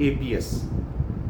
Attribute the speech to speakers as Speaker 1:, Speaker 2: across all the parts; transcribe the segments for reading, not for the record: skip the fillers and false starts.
Speaker 1: APS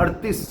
Speaker 1: 38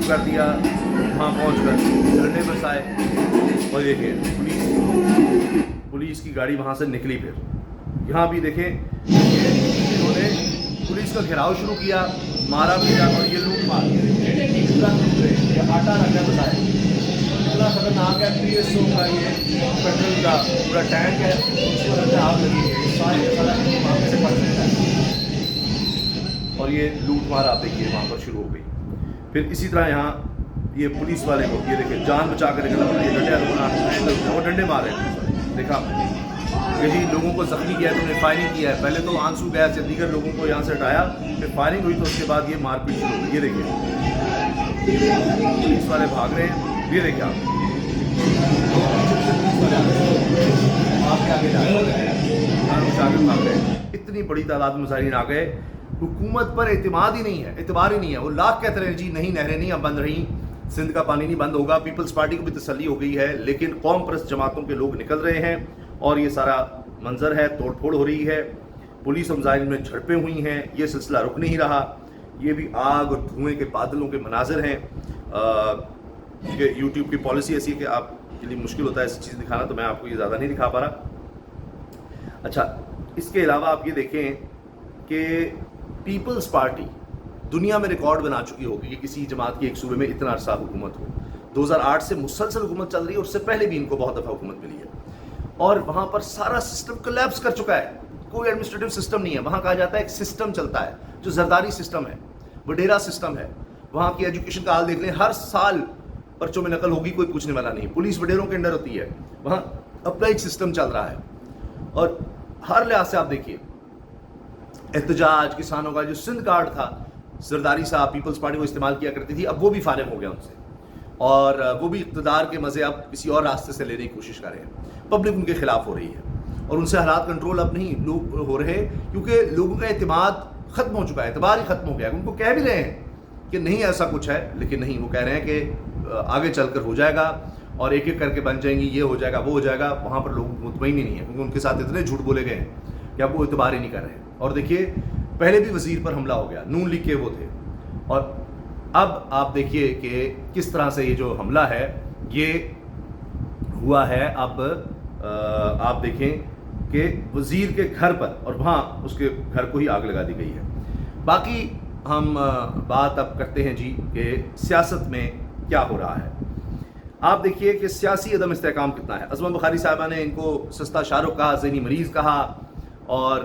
Speaker 1: شروع کر دیا, وہاں پہنچ کر ڈنڈے برسائے, اور دیکھیں پولیس کی گاڑی وہاں سے نکلی. پھر یہاں بھی دیکھیں انہوں نے پولیس کا گھیراؤ شروع کیا, مارا بھی جا, اور یہ لوٹ مار یہ آٹا رکھا بتائے اتنا خطرناک ہے. پی ایس او کا یہ پیٹرول کا پورا ٹینک ہے, اس کو لگتا ہے آگ لگی ہے, سارے وہاں سے پھٹ رہتا ہے, اور یہ لوٹ مار آپ دیکھیے وہاں پر شروع ہو گئی. پھر اسی طرح یہاں یہ پولیس والے کو یہ دیکھیں جان بچا کر نکلا, یہ ڈنڈے وہ ڈنڈے مار رہے ہیں. دیکھا کہ جی لوگوں کو زخمی کیا ہے, تم نے فائرنگ کیا ہے. پہلے تو آنسو گیس یا دیگر لوگوں کو یہاں سے ہٹایا, پھر فائرنگ ہوئی تو اس کے بعد یہ مار پیٹ شروع ہوئی. یہ دیکھیں پولیس والے بھاگ رہے ہیں, یہ دیکھیں آپ کے آگے جا رہے ہیں. اتنی بڑی تعداد میں مظاہرین آ گئے. حکومت پر اعتماد ہی نہیں ہے, اعتبار ہی نہیں ہے. وہ لاکھ کہتے رہے جی نہیں نہریں نہیں اب بند رہی, سندھ کا پانی نہیں بند ہوگا. پیپلز پارٹی کو بھی تسلی ہو گئی ہے, لیکن قوم پرست جماعتوں کے لوگ نکل رہے ہیں اور یہ سارا منظر ہے, توڑ پھوڑ ہو رہی ہے, پولیس اور مظاہرین میں جھڑپیں ہوئی ہیں. یہ سلسلہ رک نہیں رہا. یہ بھی آگ اور دھوئیں کے بادلوں کے مناظر ہیں. کیونکہ یوٹیوب کی پالیسی ایسی ہے کہ آپ کے لیے مشکل ہوتا ہے ایسی چیز دکھانا, تو میں آپ کو یہ زیادہ نہیں دکھا پا رہا. اچھا, اس کے علاوہ آپ یہ دیکھیں کہ پیپلز پارٹی دنیا میں ریکارڈ بنا چکی ہوگی کہ کسی جماعت کی ایک صوبے میں اتنا عرصہ حکومت ہو. 2008 سے مسلسل حکومت چل رہی ہے, اور اس سے پہلے بھی ان کو بہت دفعہ حکومت ملی ہے, اور وہاں پر سارا سسٹم کولیپس کر چکا ہے. کوئی ایڈمنسٹریٹو سسٹم نہیں ہے. وہاں کہا جاتا ہے ایک سسٹم چلتا ہے جو زرداری سسٹم ہے, وڈیرا سسٹم ہے. وہاں کی ایجوکیشن کا حال دیکھ لیں, ہر سال پرچوں میں نقل ہوگی, کوئی پوچھنے والا نہیں. پولیس وڈیروں کے انڈر ہوتی ہے. وہاں اپنا ایک سسٹم چل رہا ہے, اور ہر لحاظ سے آپ دیکھیے احتجاج کسانوں کا جو سندھ کارڈ تھا, زرداری صاحب پیپلز پارٹی کو استعمال کیا کرتی تھی, اب وہ بھی فارغ ہو گیا ان سے, اور وہ بھی اقتدار کے مزے اب کسی اور راستے سے لینے کی کوشش کر رہے ہیں. پبلک ان کے خلاف ہو رہی ہے, اور ان سے حالات کنٹرول اب نہیں لوگ ہو رہے, کیونکہ لوگوں کا اعتماد ختم ہو چکا ہے, اعتبار ہی ختم ہو گیا. ان کو کہہ بھی رہے ہیں کہ نہیں ایسا کچھ ہے, لیکن نہیں, وہ کہہ رہے ہیں کہ آگے چل کر ہو جائے گا, اور ایک ایک کر کے بن جائیں گی, یہ ہو جائے گا, وہ ہو جائے گا. وہاں پر لوگ مطمئن ہی نہیں ہیں, کیونکہ ان کے ساتھ اتنے جھوٹ بولے گئے ہیں کہ اب وہ اعتبار ہی نہیں کر رہے ہیں. اور دیکھیے پہلے بھی وزیر پر حملہ ہو گیا, نون لیگ کے وہ تھے, اور اب آپ دیکھیے کہ کس طرح سے یہ جو حملہ ہے یہ ہوا ہے. اب آپ دیکھیں کہ وزیر کے گھر پر, اور وہاں اس کے گھر کو ہی آگ لگا دی گئی ہے. باقی ہم بات اب کرتے ہیں جی کہ سیاست میں کیا ہو رہا ہے. آپ دیکھیے کہ سیاسی عدم استحکام کتنا ہے. عظمہ بخاری صاحبہ نے ان کو سستا شاہ رخ کہا, ذہنی مریض کہا, اور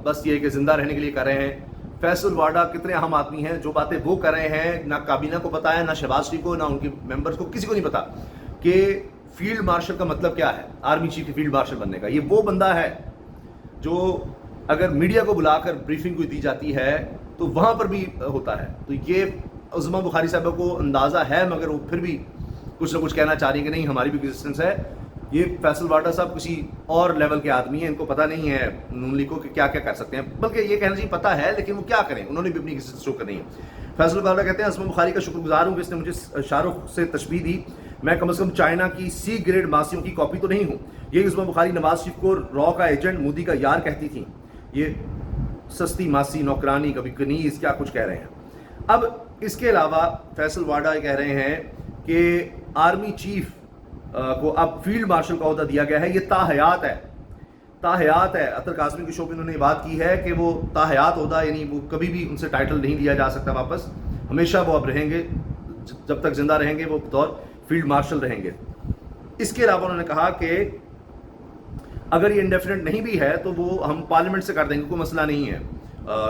Speaker 1: بس یہ کہ زندہ رہنے کے لیے کر رہے ہیں. فیصل واڈا کتنے اہم آدمی ہیں, جو باتیں وہ کر رہے ہیں نہ کابینہ کو پتا ہے, نہ شہباز شریف کو, نہ ان کے ممبرز کو, کسی کو نہیں پتا کہ فیلڈ مارشل کا مطلب کیا ہے, آرمی چیف فیلڈ مارشل بننے کا. یہ وہ بندہ ہے جو اگر میڈیا کو بلا کر بریفنگ کوئی دی جاتی ہے تو وہاں پر بھی ہوتا ہے. تو یہ عظمہ بخاری صاحبہ کو اندازہ ہے, مگر وہ پھر بھی کچھ نہ کچھ کہنا چاہ رہی ہیں کہ نہیں ہماری بھی ایگزسٹنس ہے. یہ فیصل واڈا صاحب کسی اور لیول کے آدمی ہیں, ان کو پتہ نہیں ہے نون لیگ کو کہ کیا کیا کر سکتے ہیں, بلکہ یہ کہنا چاہیے پتہ ہے لیکن وہ کیا کریں, انہوں نے بھی اپنی ایگزسٹنس شو کرنی ہے. فیصل واڈا کہتے ہیں عظمہ بخاری کا شکر گزار ہوں کہ اس نے مجھے شاہ رخ سے تشبیہ دی, میں کم از کم چائنا کی سی گریڈ ماسیوں کی کاپی تو نہیں ہوں. یہ عظمہ بخاری نواز شریف کو را کا ایجنٹ, مودی کا یار کہتی تھیں. یہ سستی ماسی, نوکرانی, کبھی کنیز, کیا کچھ کہہ رہے ہیں. اب اس کے علاوہ فیصل واڈا کہہ رہے ہیں کہ آرمی چیف کو اب فیلڈ مارشل کا عہدہ دیا گیا ہے, یہ تاحیات ہے, تاحیات ہے. اطہر قاسمی کے شو پہ انہوں نے یہ بات کی ہے کہ وہ تاحیات عہدہ, یعنی وہ کبھی بھی ان سے ٹائٹل نہیں دیا جا سکتا واپس, ہمیشہ وہ اب رہیں گے, جب تک زندہ رہیں گے وہ بطور فیلڈ مارشل رہیں گے. اس کے علاوہ انہوں نے کہا کہ اگر یہ انڈیفینٹ نہیں بھی ہے تو وہ ہم پارلیمنٹ سے کر دیں گے, کوئی مسئلہ نہیں ہے,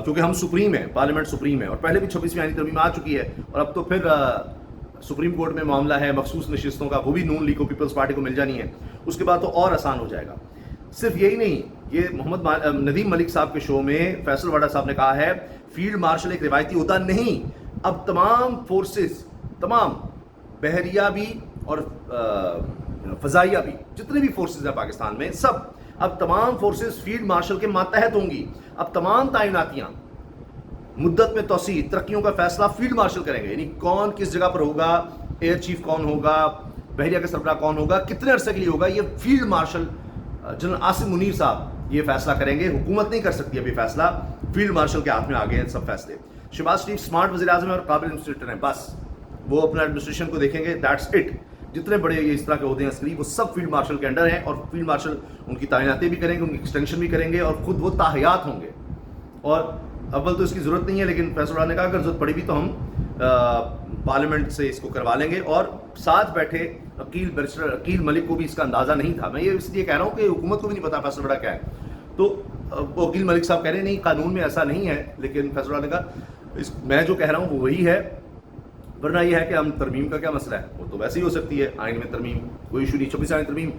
Speaker 1: کیونکہ ہم سپریم ہیں, پارلیمنٹ سپریم ہے, اور پہلے بھی 26ویں آئینی ترمیم آ چکی ہے, اور اب تو پھر سپریم کورٹ میں معاملہ ہے مخصوص نشستوں کا, وہ بھی نون لیگ کو, پیپلز پارٹی کو مل جانی ہے. اس کے بعد تو اور آسان ہو جائے گا. صرف یہی نہیں, یہ محمد ندیم ملک صاحب کے شو میں فیصل واڈا صاحب نے کہا ہے فیلڈ مارشل ایک روایتی عہدہ نہیں, اب تمام فورسز, تمام بحریہ بھی اور فضائیہ بھی, جتنے بھی فورسز ہیں پاکستان میں, سب اب تمام فورسز فیلڈ مارشل کے ماتحت ہوں گی. اب تمام تعیناتیاں, مدت میں توسیع, ترقیوں کا فیصلہ فیلڈ مارشل کریں گے. یعنی کون کس جگہ پر ہوگا, ایئر چیف کون ہوگا, بحریہ کا سربراہ کون ہوگا, کتنے عرصے کے لیے ہوگا, یہ field marshal general Asim Munir صاحب یہ فیصلہ کریں گے. حکومت نہیں کر سکتی اب یہ فیصلہ, فیلڈ مارشل کے ہاتھ میں آ گئے ہیں سب فیصلے. شہباز شریف سمارٹ وزیر اعظم اور قابل ایڈمنسٹریٹر ہیں, بس وہ اپنا ایڈمنسٹریشن کو دیکھیں گے, دیٹس اٹ. جتنے بڑے یہ اس طرح کے ہوتے ہیں عسکری, وہ سب فیلڈ مارشل کے انڈر ہیں, اور فیلڈ مارشل ان کی تعیناتی بھی کریں گے, ان کی ایکسٹینشن بھی کریں گے, اور خود وہ تاحیات ہوں گے. اور اول تو اس کی ضرورت نہیں ہے, لیکن فیصل وڈا نے کہا اگر ضرورت پڑی بھی تو ہم پارلیمنٹ سے اس کو کروا لیں گے. اور ساتھ بیٹھے بیرسٹر عقیل ملک کو بھی اس کا اندازہ نہیں تھا. میں یہ اس لیے کہہ رہا ہوں کہ حکومت کو بھی نہیں پتا فیصل وڈا کیا ہے. تو وہ عقیل ملک صاحب کہہ رہے ہیں نہیں قانون میں ایسا نہیں ہے, لیکن فیصل وڈا نے کہا میں جو کہہ رہا ہوں وہ وہی ہے, ورنہ یہ ہے کہ ہم ترمیم کا کیا مسئلہ ہے, وہ تو ویسے ہی ہو سکتی ہے آئین میں ترمیم, کوئی ایشو نہیں. 26 آئین ترمیم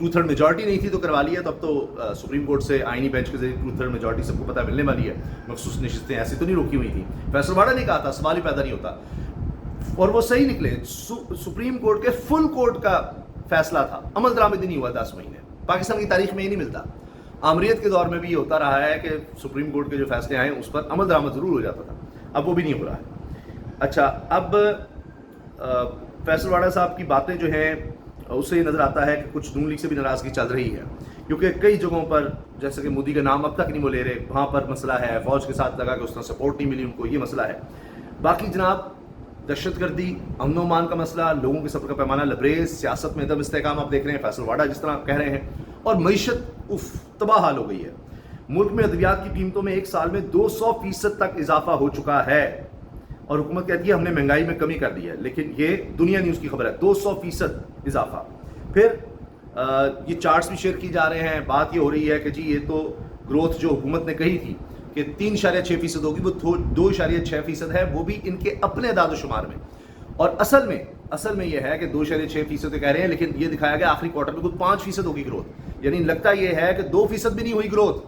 Speaker 1: 2/3 میجورٹی نہیں تھی تو کروا لی ہے, تو اب تو سپریم کورٹ سے آئینی بینچ کے ذریعے 2/3 میجورٹی سب کو پتہ ملنے والی ہے. مخصوص نشستیں ایسی تو نہیں روکی ہوئی تھیں. فیصل وڈا نے کہا تھا, سوال ہی پیدا نہیں ہوتا, اور وہ صحیح نکلے. سپریم کورٹ کے فل کورٹ کا فیصلہ تھا, عمل درآمد نہیں ہوا 10 مہینے. پاکستان کی تاریخ میں یہ نہیں ملتا. آمریت کے دور میں بھی یہ ہوتا رہا ہے کہ سپریم کورٹ کے جو فیصلے آئے اس پر عمل درآمد ضرور ہو جاتا تھا, اب وہ بھی نہیں ہو رہا ہے. اچھا, اب فیصل وڈا صاحب کی باتیں جو ہیں اس سے یہ نظر آتا ہے کہ کچھ نون لیگ سے بھی ناراضگی چل رہی ہے, کیونکہ کئی جگہوں پر جیسے کہ مودی کا نام اب تک نہیں وہ لے رہے, وہاں پر مسئلہ ہے. فوج کے ساتھ لگا کہ اس طرح سپورٹ نہیں ملی ان کو, یہ مسئلہ ہے. باقی جناب دہشت گردی, امن و امان کا مسئلہ, لوگوں کے سفر کا پیمانہ لبریز, سیاست میں عدم استحکام آپ دیکھ رہے ہیں, فیصل وڈا جس طرح کہہ رہے ہیں, اور معیشت تباہ حال ہو گئی ہے. ملک میں ادویات کی قیمتوں میں ایک سال میں 200% تک اضافہ ہو چکا ہے, اور حکومت کہتی ہے ہم نے مہنگائی میں کمی کر دی ہے, لیکن یہ دنیا نیوز کی خبر ہے, 200% اضافہ. پھر یہ چارٹس بھی شیئر کی جا رہے ہیں. بات یہ ہو رہی ہے کہ جی یہ تو گروتھ جو حکومت نے کہی تھی کہ 3.6% ہوگی, وہ 2.6% ہے, وہ بھی ان کے اپنے اعداد و شمار میں. اور اصل میں یہ ہے کہ 2.6% کہہ رہے ہیں, لیکن یہ دکھایا گیا آخری کوارٹر میں خود 5% ہوگی گروتھ. یعنی لگتا یہ ہے کہ 2% بھی نہیں ہوئی گروتھ.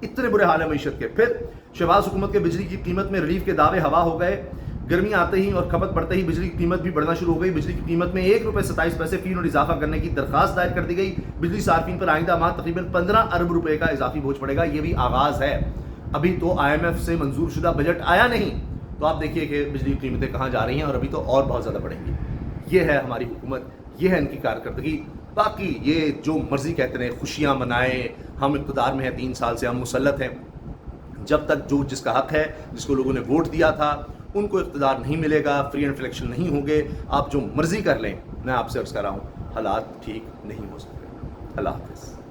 Speaker 1: اتنے برے حال ہے معیشت کے. پھر شہباز حکومت کے بجلی کی قیمت میں ریلیف کے دعوے ہوا ہو گئے. گرمی آتے ہی اور کھپت بڑھتے ہی بجلی کی قیمت بھی بڑھنا شروع ہو گئی. بجلی کی قیمت میں ₹1.27 فی یونٹ اضافہ کرنے کی درخواست دائر کر دی گئی. بجلی صارفین پر آئندہ ماہ تقریباً 15 ارب روپے کا اضافی بوجھ پڑے گا. یہ بھی آغاز ہے, ابھی تو IMF سے منظور شدہ بجٹ آیا نہیں, تو آپ دیکھیے کہ بجلی کی قیمتیں کہاں جا رہی ہیں, اور ابھی تو اور بہت زیادہ بڑھیں گی. یہ ہے ہماری حکومت, یہ ہے ان کی کارکردگی. باقی یہ جو مرضی کہتے ہیں, خوشیاں منائیں, ہم اقتدار میں ہیں 3 سال سے, ہم مسلط ہیں. جب تک جو جس کا حق ہے, جس کو لوگوں نے ووٹ دیا تھا, ان کو اقتدار نہیں ملے گا, فری اینڈ فلیکشن نہیں ہوں گے. آپ جو مرضی کر لیں, میں آپ سے عرض کر رہا ہوں حالات ٹھیک نہیں ہو سکتے. اللہ حافظ.